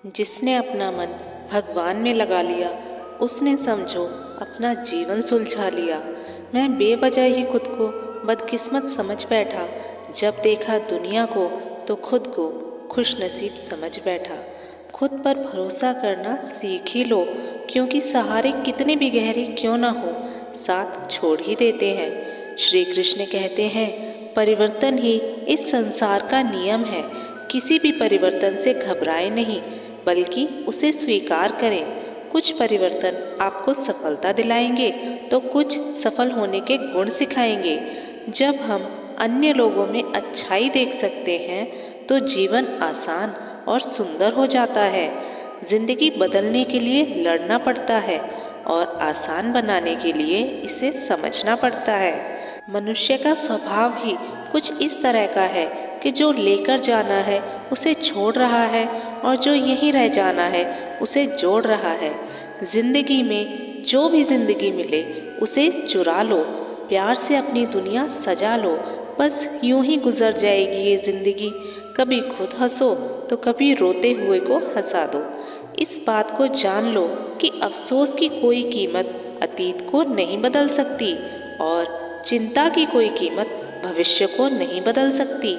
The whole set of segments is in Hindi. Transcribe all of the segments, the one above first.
जिसने अपना मन भगवान में लगा लिया, उसने समझो अपना जीवन सुलझा लिया। मैं बेवजह ही खुद को बदकिस्मत समझ बैठा। जब देखा दुनिया को तो खुद को खुशनसीब समझ बैठा। खुद पर भरोसा करना सीख ही लो, क्योंकि सहारे कितने भी गहरे क्यों ना हो, साथ छोड़ ही देते हैं। श्री कृष्ण कहते हैं, परिवर्तन ही इस संसार का नियम है। किसी भी परिवर्तन से घबराए नहीं, बल्कि उसे स्वीकार करें। कुछ परिवर्तन आपको सफलता दिलाएंगे तो कुछ सफल होने के गुण सिखाएंगे। जब हम अन्य लोगों में अच्छाई देख सकते हैं तो जीवन आसान और सुंदर हो जाता है। जिंदगी बदलने के लिए लड़ना पड़ता है और आसान बनाने के लिए इसे समझना पड़ता है। मनुष्य का स्वभाव ही कुछ इस तरह का है कि जो लेकर जाना है उसे छोड़ रहा है और जो यहीं रह जाना है उसे जोड़ रहा है। जिंदगी में जो भी जिंदगी मिले उसे चुरा लो, प्यार से अपनी दुनिया सजा लो। बस यूं ही गुजर जाएगी ये जिंदगी। कभी खुद हंसो तो कभी रोते हुए को हंसा दो। इस बात को जान लो कि अफसोस की कोई कीमत अतीत को नहीं बदल सकती और चिंता की कोई कीमत भविष्य को नहीं बदल सकती।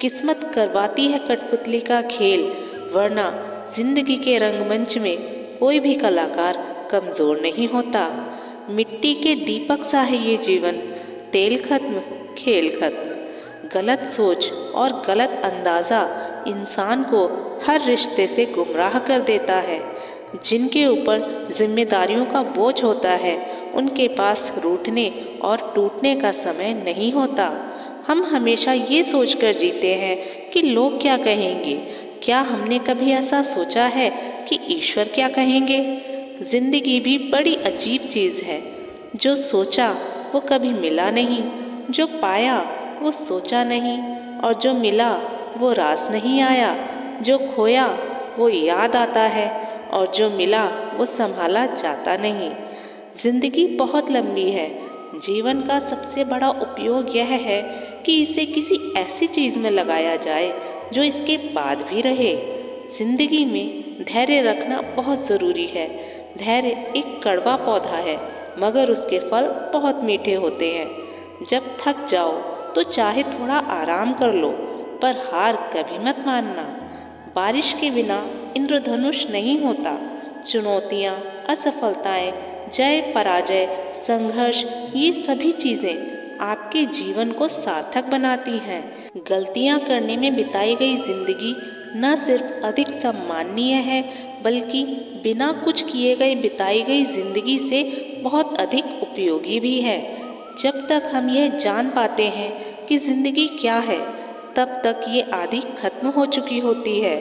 किस्मत करवाती है कठपुतली का खेल, वरना जिंदगी के रंगमंच में कोई भी कलाकार कमजोर नहीं होता। मिट्टी के दीपक सा है ये जीवन, तेल खत्म खेल खत्म। गलत सोच और गलत अंदाज़ा इंसान को हर रिश्ते से गुमराह कर देता है। जिनके ऊपर जिम्मेदारियों का बोझ होता है उनके पास रूठने और टूटने का समय नहीं होता। हम हमेशा ये सोचकर जीते हैं कि लोग क्या कहेंगे। क्या हमने कभी ऐसा सोचा है कि ईश्वर क्या कहेंगे? जिंदगी भी बड़ी अजीब चीज़ है। जो सोचा वो कभी मिला नहीं, जो पाया वो सोचा नहीं, और जो मिला वो रास नहीं आया। जो खोया वो याद आता है और जो मिला वो संभाला जाता नहीं। जिंदगी बहुत लंबी है। जीवन का सबसे बड़ा उपयोग यह है कि इसे किसी ऐसी चीज़ में लगाया जाए जो इसके बाद भी रहे। जिंदगी में धैर्य रखना बहुत ज़रूरी है। धैर्य एक कड़वा पौधा है, मगर उसके फल बहुत मीठे होते हैं। जब थक जाओ तो चाहे थोड़ा आराम कर लो, पर हार कभी मत मानना। बारिश के बिना इंद्रधनुष नहीं होता। चुनौतियाँ, असफलताएं, जय पराजय, संघर्ष, ये सभी चीज़ें आपके जीवन को सार्थक बनाती हैं। गलतियाँ करने में बिताई गई जिंदगी न सिर्फ अधिक सम्माननीय है, बल्कि बिना कुछ किए गए बिताई गई जिंदगी से बहुत अधिक उपयोगी भी है। जब तक हम यह जान पाते हैं कि जिंदगी क्या है, तब तक ये आधी खत्म हो चुकी होती है।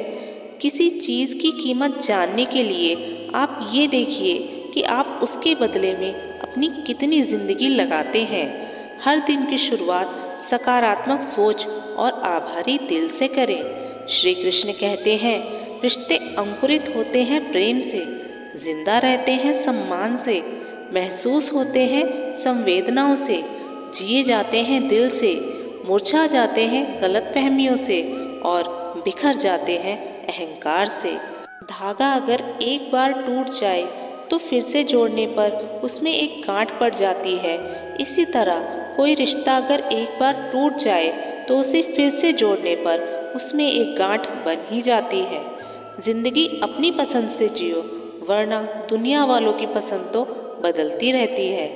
किसी चीज़ की कीमत जानने के लिए आप ये देखिए कि आप उसके बदले में अपनी कितनी ज़िंदगी लगाते हैं। हर दिन की शुरुआत सकारात्मक सोच और आभारी दिल से करें। श्री कृष्ण कहते हैं, रिश्ते अंकुरित होते हैं प्रेम से, जिंदा रहते हैं सम्मान से, महसूस होते हैं संवेदनाओं से, जिए जाते हैं दिल से, मुरझा जाते हैं गलतफहमियों से और बिखर जाते हैं अहंकार से। धागा अगर एक बार टूट जाए तो फिर से जोड़ने पर उसमें एक गांठ पड़ जाती है। इसी तरह कोई रिश्ता अगर एक बार टूट जाए तो उसे फिर से जोड़ने पर उसमें एक गांठ बन ही जाती है। जिंदगी अपनी पसंद से जियो, वरना दुनिया वालों की पसंद तो बदलती रहती है।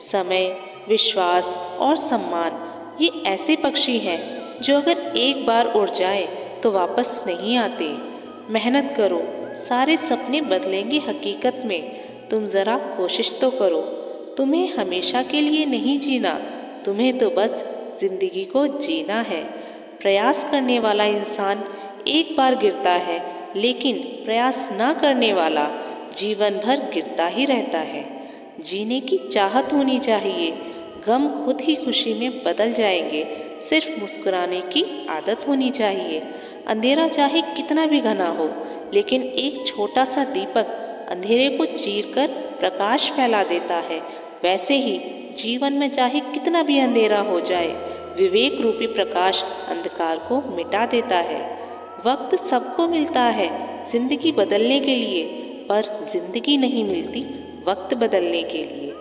समय, विश्वास और सम्मान ये ऐसे पक्षी हैं जो अगर एक उड़ उड़ जाए तो वापस नहीं आते। मेहनत करो, सारे सपने बदलेंगे हकीकत में। तुम ज़रा कोशिश तो करो। तुम्हें हमेशा के लिए नहीं जीना, तुम्हें तो बस जिंदगी को जीना है। प्रयास करने वाला इंसान एक बार गिरता है, लेकिन प्रयास न करने वाला जीवन भर गिरता ही रहता है। जीने की चाहत होनी चाहिए। गम खुद ही खुशी में बदल जाएंगे। सिर्फ मुस्कुराने की आदत होनी चाहिए। अंधेरा चाहे कितना भी घना हो, लेकिन एक छोटा सा दीपक अंधेरे को चीरकर प्रकाश फैला देता है। वैसे ही जीवन में चाहे कितना भी अंधेरा हो जाए, विवेक रूपी प्रकाश अंधकार को मिटा देता है। वक्त सबको मिलता है जिंदगी बदलने के लिए, पर जिंदगी नहीं मिलती वक्त बदलने के लिए।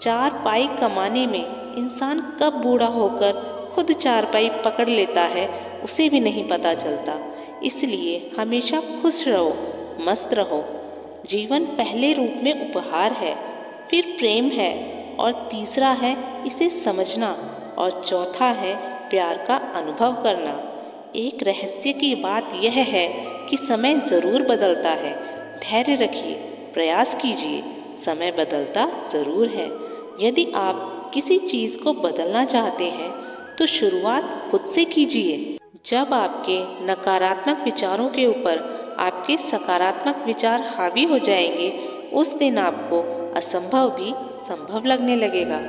चार पाई कमाने में इंसान कब बूढ़ा होकर खुद चारपाई पकड़ लेता है उसे भी नहीं पता चलता। इसलिए हमेशा खुश रहो, मस्त रहो। जीवन पहले रूप में उपहार है, फिर प्रेम है, और तीसरा है इसे समझना, और चौथा है प्यार का अनुभव करना। एक रहस्य की बात यह है कि समय ज़रूर बदलता है। धैर्य रखिए, प्रयास कीजिए, समय बदलता ज़रूर है। यदि आप किसी चीज़ को बदलना चाहते हैं तो शुरुआत खुद से कीजिए। जब आपके नकारात्मक विचारों के ऊपर आपके सकारात्मक विचार हावी हो जाएंगे, उस दिन आपको असंभव भी संभव लगने लगेगा।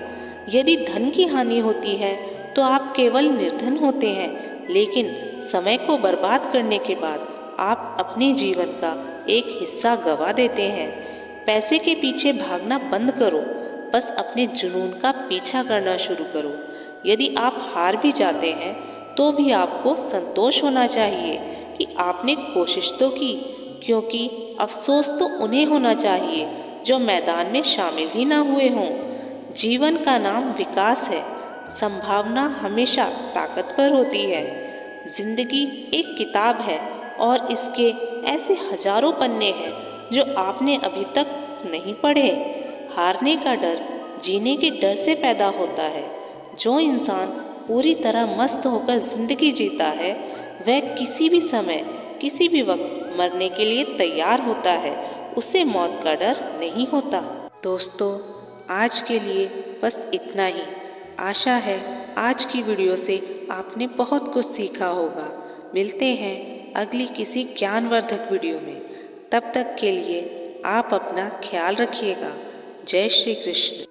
यदि धन की हानि होती है तो आप केवल निर्धन होते हैं, लेकिन समय को बर्बाद करने के बाद आप अपने जीवन का एक हिस्सा गंवा देते हैं। पैसे के पीछे भागना बंद करो, बस अपने जुनून का पीछा करना शुरू करो। यदि आप हार भी जाते हैं तो भी आपको संतोष होना चाहिए कि आपने कोशिश तो की, क्योंकि अफसोस तो उन्हें होना चाहिए जो मैदान में शामिल ही ना हुए हों। जीवन का नाम विकास है। संभावना हमेशा ताकतवर होती है। जिंदगी एक किताब है और इसके ऐसे हजारों पन्ने हैं जो आपने अभी तक नहीं पढ़े। हारने का डर जीने के डर से पैदा होता है। जो इंसान पूरी तरह मस्त होकर जिंदगी जीता है वह किसी भी समय किसी भी वक्त मरने के लिए तैयार होता है। उसे मौत का डर नहीं होता। दोस्तों, आज के लिए बस इतना ही। आशा है आज की वीडियो से आपने बहुत कुछ सीखा होगा। मिलते हैं अगली किसी ज्ञानवर्धक वीडियो में। तब तक के लिए आप अपना ख्याल रखिएगा। जय श्री कृष्ण।